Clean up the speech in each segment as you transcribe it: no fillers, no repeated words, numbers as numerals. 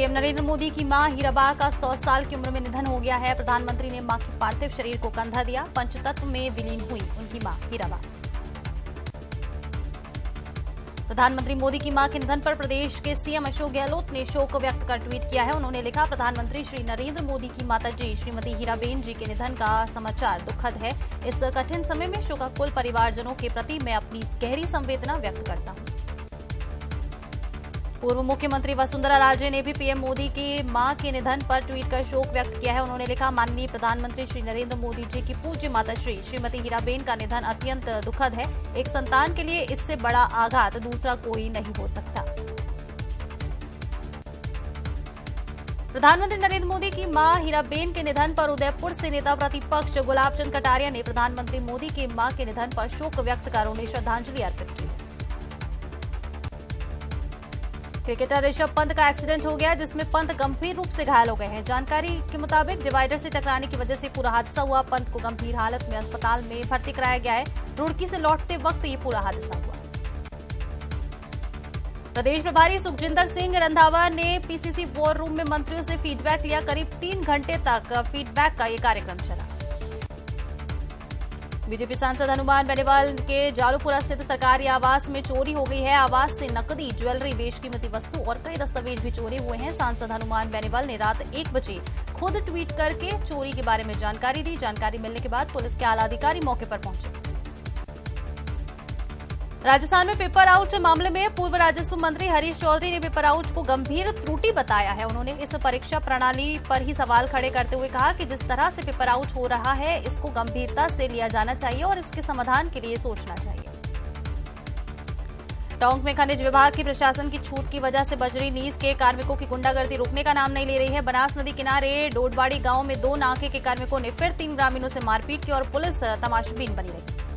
PM Narendra Modi की मां हीराबा का 100 साल की उम्र में निधन हो गया है। प्रधानमंत्री ने मां के पार्थिव शरीर को कंधा दिया। पंचतत्व में विलीन हुई उनकी मां हीराबा। प्रधानमंत्री मोदी की मां के निधन पर प्रदेश के सीएम अशोक गहलोत ने शोक व्यक्त कर ट्वीट किया है। उन्होंने लिखा, प्रधानमंत्री श्री नरेंद्र मोदी की माताजी श्रीमती हीराबेन जी के निधन का समाचार दुखद है। इस कठिन समय में शोकाकुल परिवारजनों के प्रति मैं अपनी गहरी संवेदना व्यक्त करता हूं। पूर्व मुख्यमंत्री वसुंधरा राजे ने भी पीएम मोदी की मां के निधन पर ट्वीट कर शोक व्यक्त किया है। उन्होंने लिखा, माननीय प्रधानमंत्री श्री नरेंद्र मोदी जी की पूज्य माताश्री श्रीमती हीराबेन का निधन अत्यंत दुखद है। एक संतान के लिए इससे बड़ा आघात दूसरा कोई नहीं हो सकता। प्रधानमंत्री नरेंद्र मोदी की मां हीराबेन के निधन पर उदयपुर से नेता प्रतिपक्ष गुलाब चंद कटारिया ने प्रधानमंत्री मोदी की मां के निधन पर शोक व्यक्त कर उन्हें श्रद्धांजलि अर्पित की। क्रिकेटर ऋषभ पंत का एक्सीडेंट हो गया, जिसमें पंत गंभीर रूप से घायल हो गए हैं। जानकारी के मुताबिक डिवाइडर से टकराने की वजह से पूरा हादसा हुआ। पंत को गंभीर हालत में अस्पताल में भर्ती कराया गया है। रुड़की से लौटते वक्त ये पूरा हादसा हुआ। प्रदेश प्रभारी सुखजिंदर सिंह रंधावा ने पीसीसी वॉर रूम में मंत्रियों से फीडबैक लिया। करीब 3 घंटे तक फीडबैक का ये कार्यक्रम चला। बीजेपी सांसद हनुमान बेनीवाल के जालूपुरा स्थित सरकारी आवास में चोरी हो गई है। आवास से नकदी, ज्वेलरी, बेशकीमती वस्तु और कई दस्तावेज भी चोरी हुए हैं। सांसद हनुमान बेनीवाल ने रात 1 बजे खुद ट्वीट करके चोरी के बारे में जानकारी दी। जानकारी मिलने के बाद पुलिस के आला अधिकारी मौके पर पहुंचे। राजस्थान में पेपर आउट मामले में पूर्व राजस्व मंत्री हरीश चौधरी ने पेपर आउट को गंभीर त्रुटि बताया है। उन्होंने इस परीक्षा प्रणाली पर ही सवाल खड़े करते हुए कहा कि जिस तरह से पेपर आउट हो रहा है इसको गंभीरता से लिया जाना चाहिए और इसके समाधान के लिए सोचना चाहिए। टोंक में खनिज विभाग की प्रशासन की छूट की वजह से बजरी नीज के कार्मिकों की गुंडागर्दी रुकने का नाम नहीं ले रही है। बनास नदी किनारे डोडवाड़ी गांव में 2 नाके के कार्मिकों ने फिर 3 ग्रामीणों से मारपीट की और पुलिस तमाशबीन बनी रही।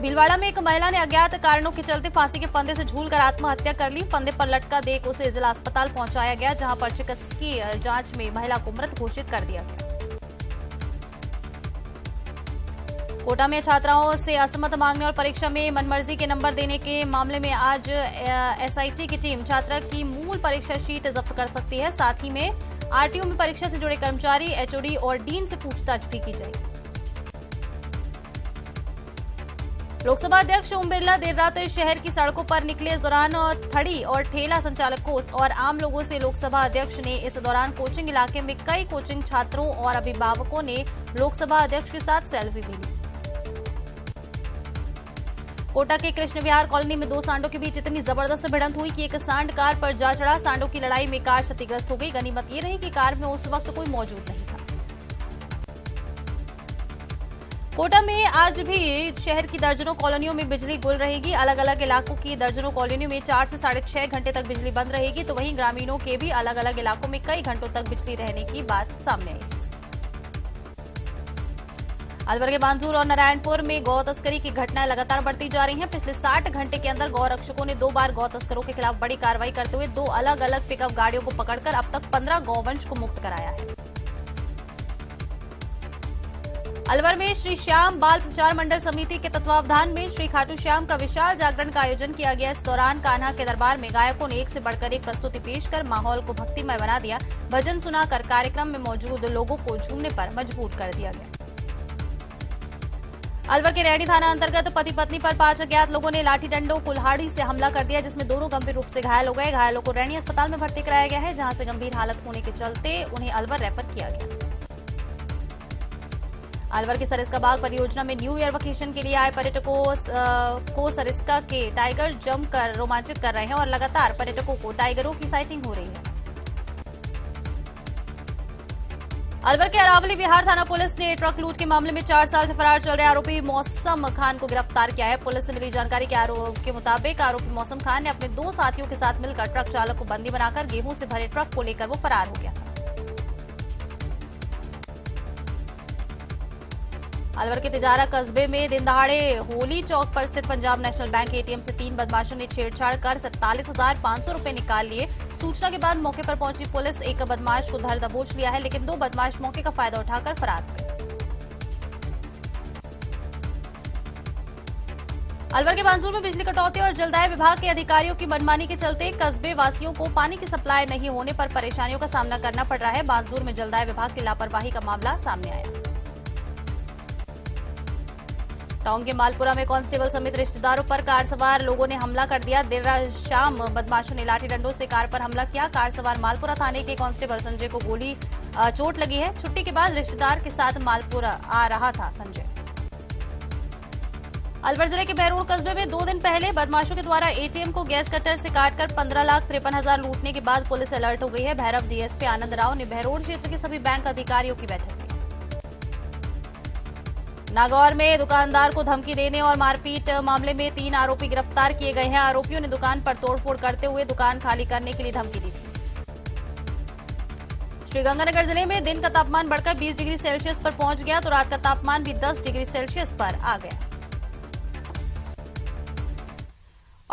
भीलवाड़ा में एक महिला ने अज्ञात कारणों के चलते फांसी के फंदे से झूलकर आत्महत्या कर ली। फंदे पर लटका देख उसे जिला अस्पताल पहुंचाया गया, जहां पर चिकित्सकीय जांच में महिला को मृत घोषित कर दिया गया। कोटा में छात्राओं से असमत मांगने और परीक्षा में मनमर्जी के नंबर देने के मामले में आज एसआईटी की टीम छात्रा की मूल परीक्षा शीट जब्त कर सकती है। साथ ही में आरटीओ में परीक्षा से जुड़े कर्मचारी, एचओडी और डीन से पूछताछ भी की जाएगी। लोकसभा अध्यक्ष ओम बिरला देर रात शहर की सड़कों पर निकले। इस दौरान थड़ी और ठेला संचालकों और आम लोगों से लोकसभा अध्यक्ष ने इस दौरान कोचिंग इलाके में कई कोचिंग छात्रों और अभिभावकों ने लोकसभा अध्यक्ष के साथ सेल्फी भी ली। कोटा के कृष्ण विहार कॉलोनी में 2 सांडों के बीच इतनी जबरदस्त भिड़ंत हुई कि एक सांड कार पर जा चढ़ा। सांडों की लड़ाई में कार क्षतिग्रस्त हो गई। गनीमत ये रही कि कार में उस वक्त कोई मौजूद नहीं था। कोटा में आज भी शहर की दर्जनों कॉलोनियों में बिजली गुल रहेगी। अलग अलग इलाकों की दर्जनों कॉलोनियों में 4 से 6.5 घंटे तक बिजली बंद रहेगी। तो वहीं ग्रामीणों के भी अलग अलग इलाकों में कई घंटों तक बिजली रहने की बात सामने आई। अलवर के बांजूर और नारायणपुर में गौ तस्करी की घटनाएं लगातार बढ़ती जा रही हैं। पिछले 60 घंटे के अंदर गौ रक्षकों ने 2 बार गौ तस्करों के खिलाफ बड़ी कार्रवाई करते हुए 2 अलग अलग पिकअप गाड़ियों को पकड़कर अब तक 15 गौवंश को मुक्त कराया है। अलवर में श्री श्याम बाल प्रचार मंडल समिति के तत्वावधान में श्री खाटू श्याम का विशाल जागरण का आयोजन किया गया। इस दौरान कान्हा के दरबार में गायकों ने एक से बढ़कर एक प्रस्तुति पेश कर माहौल को भक्तिमय बना दिया। भजन सुनाकर कार्यक्रम में मौजूद लोगों को झूमने पर मजबूर कर दिया गया। अलवर के रैणी थाना अंतर्गत पति पत्नी पर 5 अज्ञात लोगों ने लाठी डंडों कुल्हाड़ी से हमला कर दिया, जिसमें दोनों गंभीर रूप से घायल हो गए। घायलों को रैणी अस्पताल में भर्ती कराया गया है, जहां से गंभीर हालत होने के चलते उन्हें अलवर रेफर किया गया। अलवर के सरिस्का बाग परियोजना में न्यू ईयर वेकेशन के लिए आए पर्यटकों को सरिस्का के टाइगर जमकर रोमांचित कर रहे हैं और लगातार पर्यटकों को टाइगरों की साइटिंग हो रही है। अलवर के अरावली विहार थाना पुलिस ने ट्रक लूट के मामले में 4 साल से फरार चल रहे आरोपी मौसम खान को गिरफ्तार किया है। पुलिस से मिली जानकारी के मुताबिक आरोपी मौसम खान ने अपने 2 साथियों के साथ मिलकर ट्रक चालक को बंदी बनाकर गेहूं से भरे ट्रक को लेकर वो फरार हो गया था। अलवर के तिजारा कस्बे में दिन दहाड़े होली चौक पर स्थित पंजाब नेशनल बैंक एटीएम से 3 बदमाशों ने छेड़छाड़ कर 47,500 रुपए निकाल लिए। सूचना के बाद मौके पर पहुंची पुलिस एक बदमाश को धर दबोच लिया है, लेकिन 2 बदमाश मौके का फायदा उठाकर फरार हो गए। अलवर के बांजूर में बिजली कटौती और जलदाय विभाग के अधिकारियों की मनमानी के चलते कस्बे वासियों को पानी की सप्लाई नहीं होने पर परेशानियों का सामना करना पड़ रहा है। बांजूर में जलदाय विभाग की लापरवाही का मामला सामने आया। टोंक के मालपुरा में कांस्टेबल समेत रिश्तेदारों पर कार सवार लोगों ने हमला कर दिया। देर रात शाम बदमाशों ने लाठी डंडों से कार पर हमला किया। कार सवार मालपुरा थाने के कांस्टेबल संजय को गोली चोट लगी है। छुट्टी के बाद रिश्तेदार के साथ मालपुरा आ रहा था संजय। अलवर जिले के बहरोड कस्बे में 2 दिन पहले बदमाशों के द्वारा एटीएम को गैस कटर से काटकर 15,53,000 लूटने के बाद पुलिस अलर्ट हो गई है। भैरव डीएसपी आनंद राव ने बहरोड क्षेत्र के सभी बैंक अधिकारियों की बैठक की। नागौर में दुकानदार को धमकी देने और मारपीट मामले में 3 आरोपी गिरफ्तार किए गए हैं। आरोपियों ने दुकान पर तोड़फोड़ करते हुए दुकान खाली करने के लिए धमकी दी थी। श्रीगंगानगर जिले में दिन का तापमान बढ़कर 20 डिग्री सेल्सियस पर पहुंच गया तो रात का तापमान भी 10 डिग्री सेल्सियस पर आ गया।